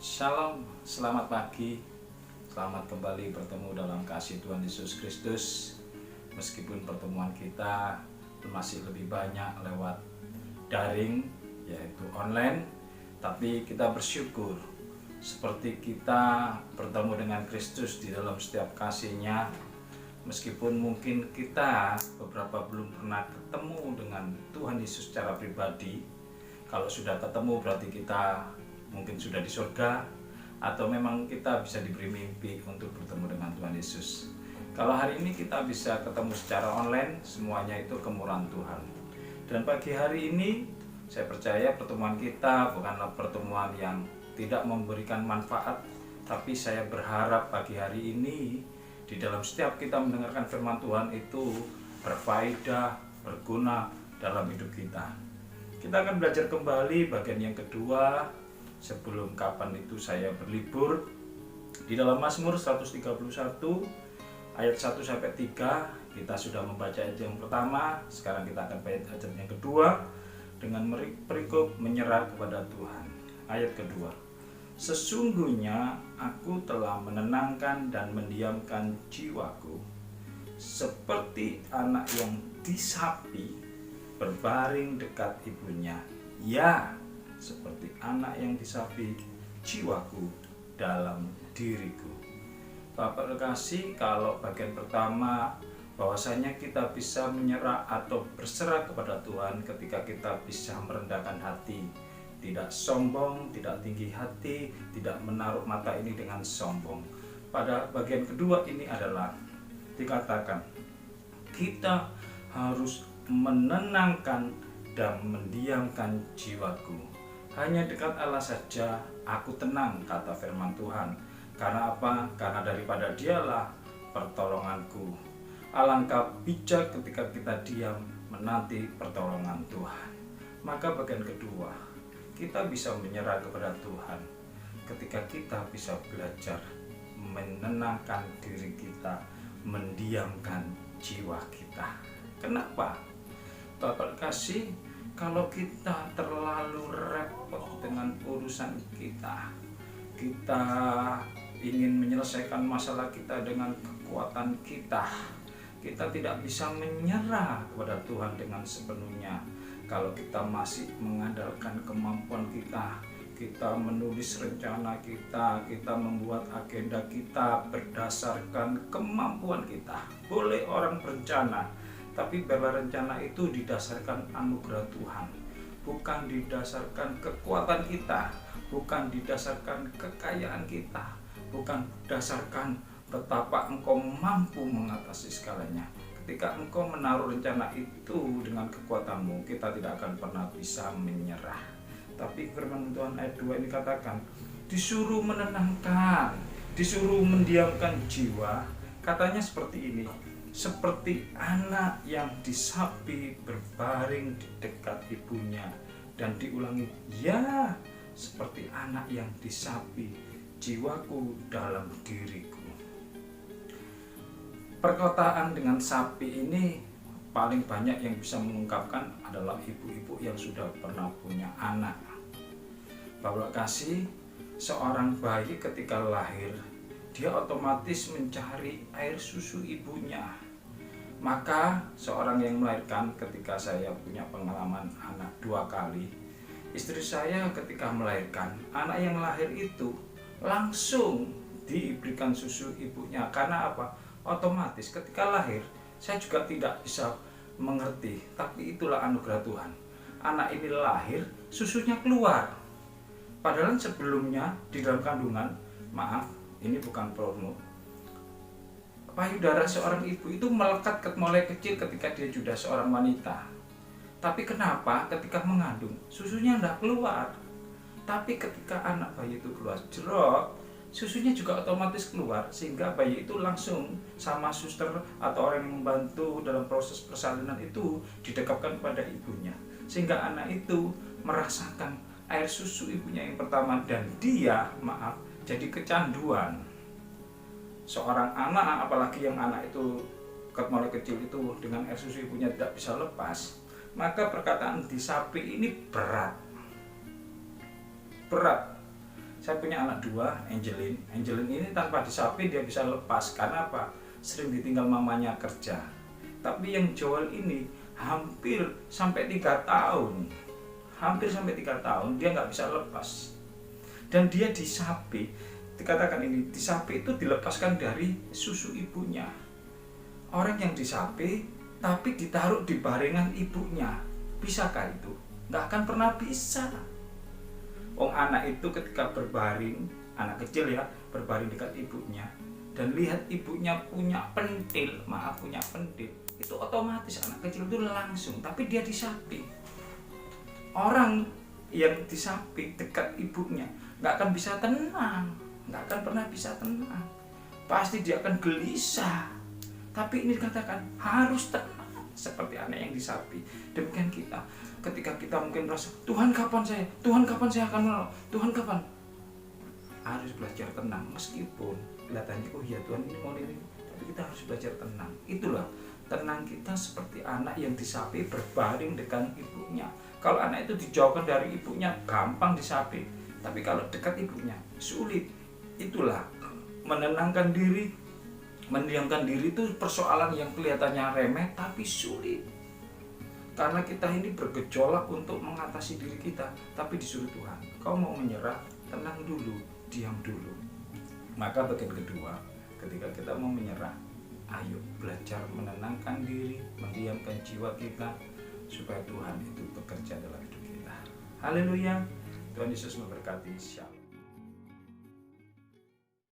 Shalom, selamat pagi. Selamat kembali bertemu dalam kasih Tuhan Yesus Kristus. Meskipun pertemuan kita masih lebih banyak lewat daring, yaitu online, tapi kita bersyukur seperti kita bertemu dengan Kristus di dalam setiap kasih-Nya. Meskipun mungkin kita beberapa belum pernah ketemu dengan Tuhan Yesus secara pribadi. Kalau sudah ketemu berarti kita mungkin sudah di surga, atau memang kita bisa diberi mimpi untuk bertemu dengan Tuhan Yesus. Kalau hari ini kita bisa ketemu secara online, semuanya itu kemurahan Tuhan. Dan pagi hari ini saya percaya pertemuan kita bukanlah pertemuan yang tidak memberikan manfaat, tapi saya berharap pagi hari ini di dalam setiap kita mendengarkan firman Tuhan itu berfaedah, berguna dalam hidup kita. Kita akan belajar kembali bagian yang kedua sebelum kapan itu saya berlibur di dalam Mazmur 131 ayat 1 sampai 3. Kita sudah membaca ayat yang pertama, sekarang kita akan baca ayat yang kedua dengan perikop menyerah kepada Tuhan. Ayat kedua, sesungguhnya aku telah menenangkan dan mendiamkan jiwaku seperti anak yang disapi berbaring dekat ibunya. Ya, seperti anak yang disapi jiwaku dalam diriku. Bapak kekasih, kalau bagian pertama bahwasanya kita bisa menyerah atau berserah kepada Tuhan ketika kita bisa merendahkan hati, tidak sombong, tidak tinggi hati, tidak menaruh mata ini dengan sombong. Pada bagian kedua ini adalah dikatakan kita harus menenangkan dan mendiamkan jiwaku. Hanya dekat Allah saja aku tenang, kata firman Tuhan. Karena apa? Karena daripada Dialah pertolonganku. Alangkah bijak ketika kita diam menanti pertolongan Tuhan. Maka bagian kedua, kita bisa menyerah kepada Tuhan ketika kita bisa belajar menenangkan diri kita, mendiamkan jiwa kita. Kenapa? Bapak kasih, kalau kita terlalu repot dengan urusan kita ingin menyelesaikan masalah kita dengan kekuatan kita tidak bisa menyerah kepada Tuhan dengan sepenuhnya. Kalau kita masih mengandalkan kemampuan kita menulis rencana kita membuat agenda kita berdasarkan kemampuan kita. Boleh orang berencana, tapi bahwa rencana itu didasarkan anugerah Tuhan, bukan didasarkan kekuatan kita, bukan didasarkan kekayaan kita, bukan berdasarkan betapa engkau mampu mengatasi segalanya. Ketika engkau menaruh rencana itu dengan kekuatanmu, kita tidak akan pernah bisa menyerah. Tapi firman Tuhan ayat 2 ini katakan, disuruh menenangkan, disuruh mendiamkan jiwa. Katanya seperti ini, seperti anak yang disapi berbaring di dekat ibunya. Dan diulangi, ya, seperti anak yang disapi jiwaku dalam diriku. Perkataan dengan sapi ini paling banyak yang bisa mengungkapkan adalah ibu-ibu yang sudah pernah punya anak. Bapak kasih, seorang bayi ketika lahir, dia otomatis mencari air susu ibunya. Maka seorang yang melahirkan, ketika saya punya pengalaman anak 2 kali, istri saya ketika melahirkan, anak yang lahir itu langsung diberikan susu ibunya. Karena apa? Otomatis ketika lahir, saya juga tidak bisa mengerti, tapi itulah anugerah Tuhan. Anak ini lahir, susunya keluar. Padahal sebelumnya di dalam kandungan, maaf, ini bukan porno, payudara seorang ibu itu melekat mulai kecil ketika dia sudah seorang wanita. Tapi kenapa ketika mengandung susunya tidak keluar? Tapi ketika anak bayi itu keluar jerok, susunya juga otomatis keluar, sehingga bayi itu langsung sama suster atau orang yang membantu dalam proses persalinan itu didekapkan pada ibunya, sehingga anak itu merasakan air susu ibunya yang pertama, dan dia jadi kecanduan. Seorang anak, apalagi yang anak itu mulai kecil itu dengan air susu ibunya tidak bisa lepas, maka perkataan disapi ini berat. Saya punya anak 2, Angelin. Angelin ini tanpa disapi dia bisa lepas. Karena apa? Sering ditinggal mamanya kerja. Tapi yang Joel ini hampir sampai 3 tahun. Hampir sampai 3 tahun dia nggak bisa lepas. Dan dia disapi. Dikatakan ini, disapi itu dilepaskan dari susu ibunya. Orang yang disapi tapi ditaruh di baringan ibunya, bisakah itu? Nggak akan pernah bisa. Anak itu ketika berbaring, anak kecil ya, berbaring dekat ibunya dan lihat ibunya punya pentil, itu otomatis anak kecil itu langsung, tapi dia disapi. Orang yang disapi dekat ibunya nggak akan bisa tenang, nggak akan pernah bisa tenang, pasti dia akan gelisah. Tapi ini dikatakan harus tenang seperti anak yang disapi. Demikian kita, ketika kita mungkin merasa Tuhan kapan saya akan menolong, Tuhan kapan, harus belajar tenang. Meskipun kelihatannya oh ya Tuhan ini mau ini, tapi kita harus belajar tenang. Itulah tenang kita seperti anak yang disapi berbaring dengan ibunya. Kalau anak itu dijauhkan dari ibunya gampang disapi, tapi kalau dekat ibunya sulit. Itulah menenangkan diri. Mendiamkan diri itu persoalan yang kelihatannya remeh tapi sulit. Karena kita ini bergejolak untuk mengatasi diri kita, tapi disuruh Tuhan, kau mau menyerah, tenang dulu, diam dulu. Maka bagian kedua, ketika kita mau menyerah, ayo belajar menenangkan diri, mendiamkan jiwa kita, supaya Tuhan itu bekerja dalam hidup kita. Haleluya, Tuhan Yesus memberkati. Shalom.